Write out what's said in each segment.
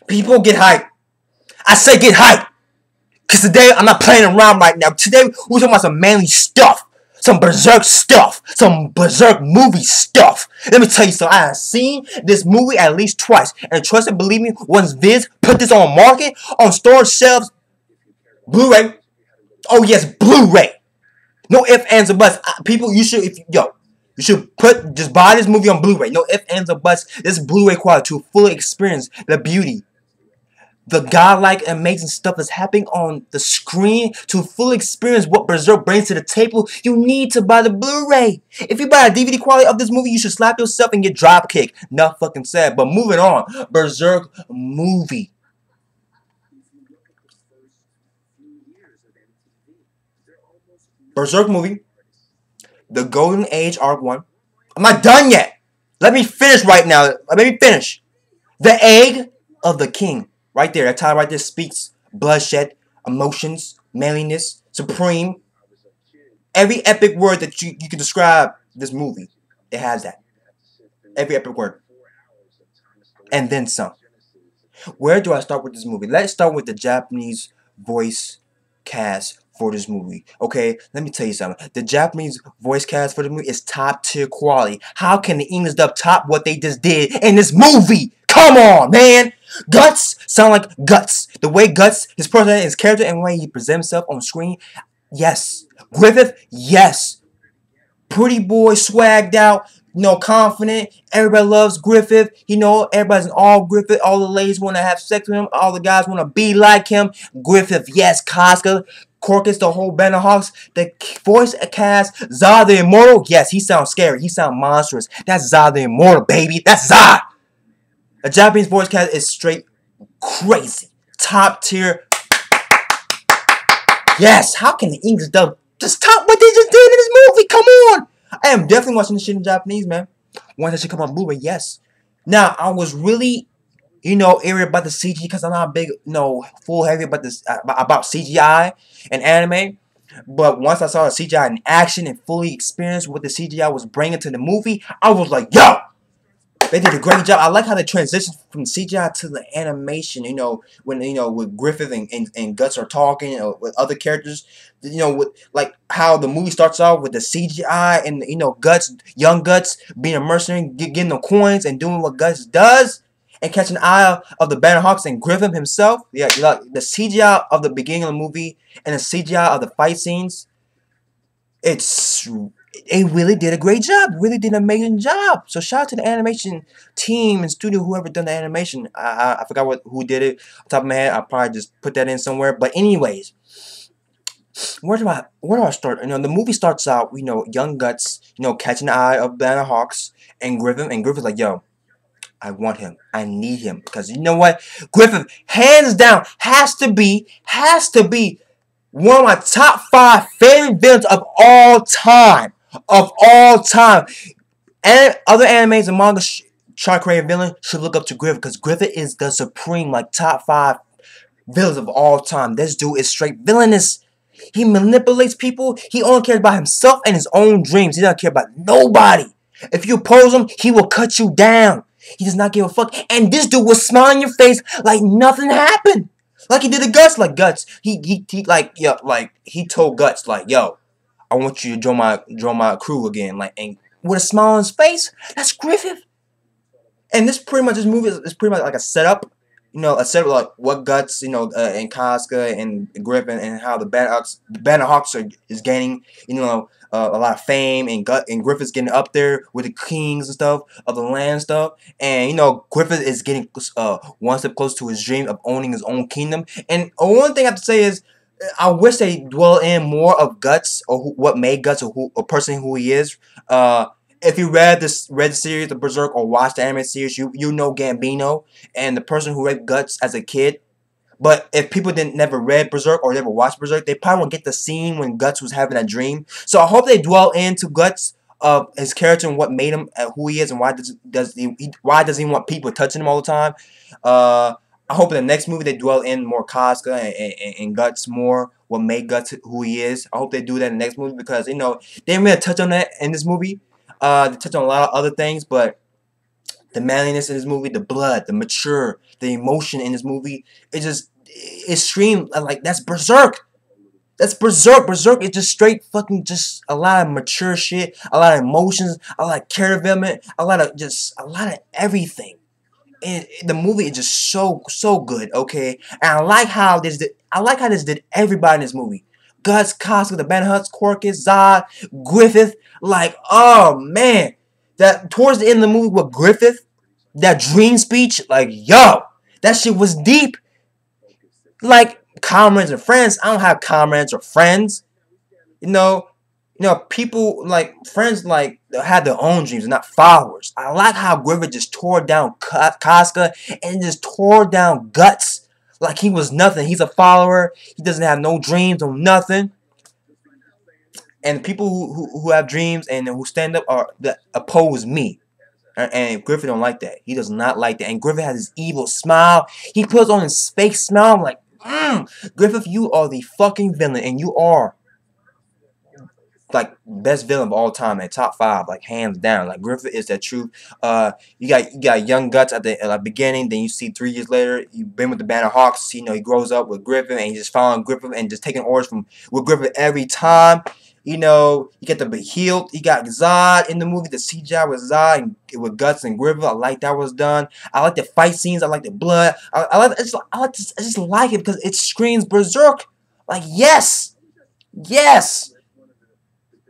People get hyped. I say get hyped. Because today, I'm not playing around right now. Today, we're talking about some manly stuff. Some Berserk stuff. Some Berserk movie stuff. Let me tell you something. I have seen this movie at least twice. And trust and believe me, once Viz put this on market, on storage shelves, Blu-ray. Oh yes, Blu-ray. No ifs, ands, or buts. People, you should, you should just buy this movie on Blu-ray. No ifs, ands, or buts. This Blu-ray quality to fully experience the beauty, the godlike, amazing stuff that's happening on the screen. To fully experience what Berserk brings to the table, you need to buy the Blu-ray. If you buy a DVD quality of this movie, you should slap yourself and get drop kicked. Not fucking sad. But moving on, Berserk movie. Berserk movie. The Golden Age Arc 1. I'm not done yet. Let me finish right now. Let me finish. The Egg of the King. Right there. That title right there speaks bloodshed, emotions, manliness, supreme. Every epic word that you can describe this movie, it has that. Every epic word. And then some. Where do I start with this movie? Let's start with the Japanese voice cast for this movie. Okay, let me tell you something. The Japanese voice cast for the movie is top tier quality. How can the English dub top what they just did in this movie? Come on, man. Guts sound like Guts. The way Guts, his personality, his character, and the way he presents himself on screen. Yes. Griffith, yes. Pretty boy, swagged out, confident. Everybody loves Griffith. Everybody's in all Griffith. All the ladies want to have sex with him. All the guys want to be like him. Griffith, yes. Casca, Corcus, the whole Band of Hawks. The voice cast, Zod the Immortal. Yes, he sounds scary. He sounds monstrous. That's Zod the Immortal, baby. That's Zod. The Japanese voice cast is straight crazy. Top tier. Yes, how can the English dub just top what they just did in this movie? Come on. I am definitely watching this shit in Japanese, man. Once that shit come on Blu-ray, yes. Now, I was really, eerie about the CG because I'm not a big, full heavy about this about CGI and anime. But once I saw the CGI in action and fully experienced what the CGI was bringing to the movie, I was like, yo! They did a great job. I like how they transitioned from CGI to the animation. When with Griffith and Guts are talking, with other characters. With like how the movie starts off with the CGI and Guts, young Guts being a mercenary, getting the coins and doing what Guts does, and catching the eye of the Banner Hawks and Griffith himself. Yeah, like the CGI of the beginning of the movie and the CGI of the fight scenes. They really did a great job. Really did an amazing job. So shout out to the animation team and studio, whoever done the animation. I forgot who did it. On top of my head, I'll probably just put that in somewhere. But anyways, where do I start? The movie starts out, young Guts, catching the eye of Banner Hawks and Griffith. And Griffith's like, yo, I want him. I need him. Because you know what? Griffith, hands down, has to be one of my top 5 favorite villains of all time. And other animes and manga try to create a villain should look up to Griffith, because Griffith is the supreme, top 5 villains of all time. This dude is straight villainous. He manipulates people. He only cares about himself and his own dreams. He doesn't care about nobody. If you oppose him, he will cut you down. He does not give a fuck. And this dude will smile in your face like nothing happened. Like he did to Guts. Like Guts, he told Guts, like, yo, I want you to join my crew again, and with a smile on his face. That's Griffith. And this movie is pretty much like a setup, a setup like what Guts, and Casca and Griffin, and how the Banner Hawks is gaining, a lot of fame, and Griffith's getting up there with the kings and stuff of the land stuff, and Griffith is getting one step closer to his dream of owning his own kingdom. And one thing I have to say is, I wish they dwell in more of Guts, or what made Guts a person who he is. If you read the series, the Berserk, or watched the anime series, you know Gambino and the person who raped Guts as a kid. But if people never read Berserk or never watched Berserk, they probably won't get the scene when Guts was having that dream. So I hope they dwell into Guts, of his character, and what made him who he is, and why does he want people touching him all the time. I hope in the next movie they dwell in more Casca and Guts more, what made Guts who he is. I hope they do that in the next movie, because they didn't really touch on that in this movie. They touch on a lot of other things, but The manliness in this movie, the blood, the mature, the emotion in this movie, it screamed like that's Berserk. That's Berserk. Berserk is just straight fucking just a lot of mature shit, a lot of emotions, a lot of character development, a lot of everything. And the movie is just so good, okay? And I like how this did everybody in this movie. Guts, Costco, the Ben Huts, Corkus, Zod, Griffith, like, oh man. That towards the end of the movie with Griffith, that dream speech, like, yo, that shit was deep. Like comrades and friends. I don't have comrades or friends. You know, people like friends like had their own dreams and not followers. I like how Griffith just tore down Casca and just tore down Guts like he was nothing. He's a follower. He doesn't have no dreams or nothing. And people who have dreams and who stand up are that oppose me. And Griffith don't like that. He does not like that. And Griffith has his evil smile. He puts on his fake smile. I'm like, Griffith, you are the fucking villain, and you are like best villain of all time at top 5, like hands down. Like Griffith is that truth. You got young Guts at the beginning. Then you see 3 years later, you've been with the Banner Hawks. You know he grows up with Griffith and he's just following Griffith and just taking orders from with Griffith every time. You know you get to be healed. You got Zod in the movie. The CGI with Zod and with Guts and Griffith. I like that was done. I like the fight scenes. I like the blood. I just like it because it screams Berserk. Like yes, yes.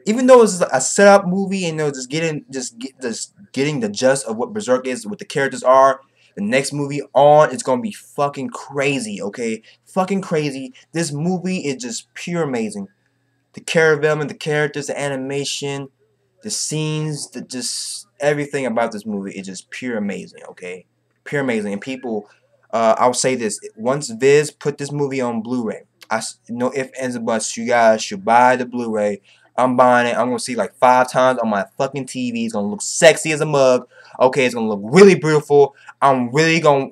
Even though it's a setup movie and just getting the gist of what Berserk is, what the characters are, the next movie on it's gonna be fucking crazy, okay? Fucking crazy. This movie is just pure amazing. The character development, the characters, the animation, the scenes, just everything about this movie is just pure amazing, okay? Pure amazing. And people, I'll say this: once Viz put this movie on Blu-ray, no ifs, ands, or buts, you guys should buy the Blu-ray. I'm buying it. I'm gonna see like 5 times on my fucking TV. It's gonna look sexy as a mug. Okay, it's gonna look really beautiful. I'm really gonna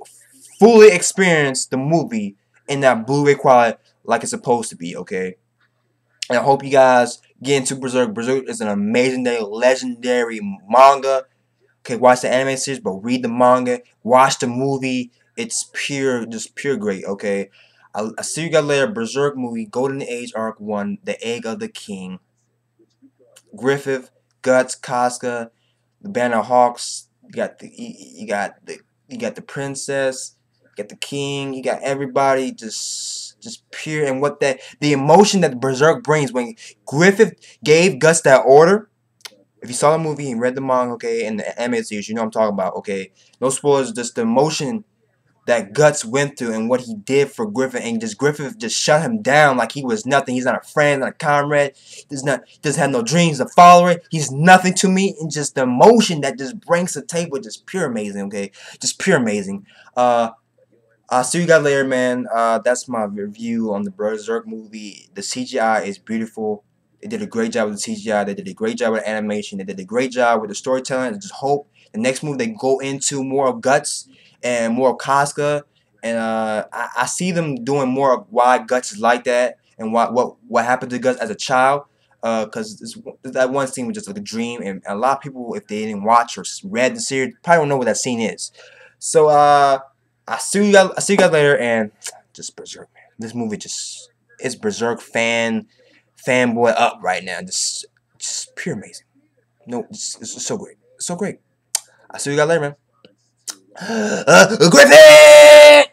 fully experience the movie in that Blu-ray quality like it's supposed to be. Okay. And I hope you guys get into Berserk. Berserk is an amazing, legendary manga. Okay, watch the anime series, but read the manga. Watch the movie. It's just pure great. Okay, I'll see you guys later. Berserk movie, Golden Age Arc 1, The Egg of the King. Griffith, Guts, Casca, the Banner Hawks. You got the princess. You got the king. You got everybody just pure. And what the emotion that Berserk brings when Griffith gave Guts that order. If you saw the movie and read the manga, okay, and the anime series, you know what I'm talking about, okay. No spoilers. Just the emotion that Guts went through and what he did for Griffith, and just Griffith just shut him down like he was nothing. He's not a friend, not a comrade. He doesn't have no dreams, a follower. He's nothing to me, and just the emotion that just brings to the table, just pure amazing. Okay, just pure amazing. I'll see you guys later, man. That's my review on the Berserk movie. The CGI is beautiful. They did a great job with the CGI. They did a great job with animation. They did a great job with the storytelling. I just hope the next movie they go into more of Guts and more of Casca. And I see them doing more of why Guts is like that and what happened to Guts as a child. Because that one scene was just like a dream. And a lot of people, if they didn't watch or read the series, probably don't know what that scene is. So, I see you guys later, and just Berserk, man. This movie it's Berserk fanboy up right now. Just pure amazing. No, it's so great. It's so great. I'll see you guys later, man. Griffin!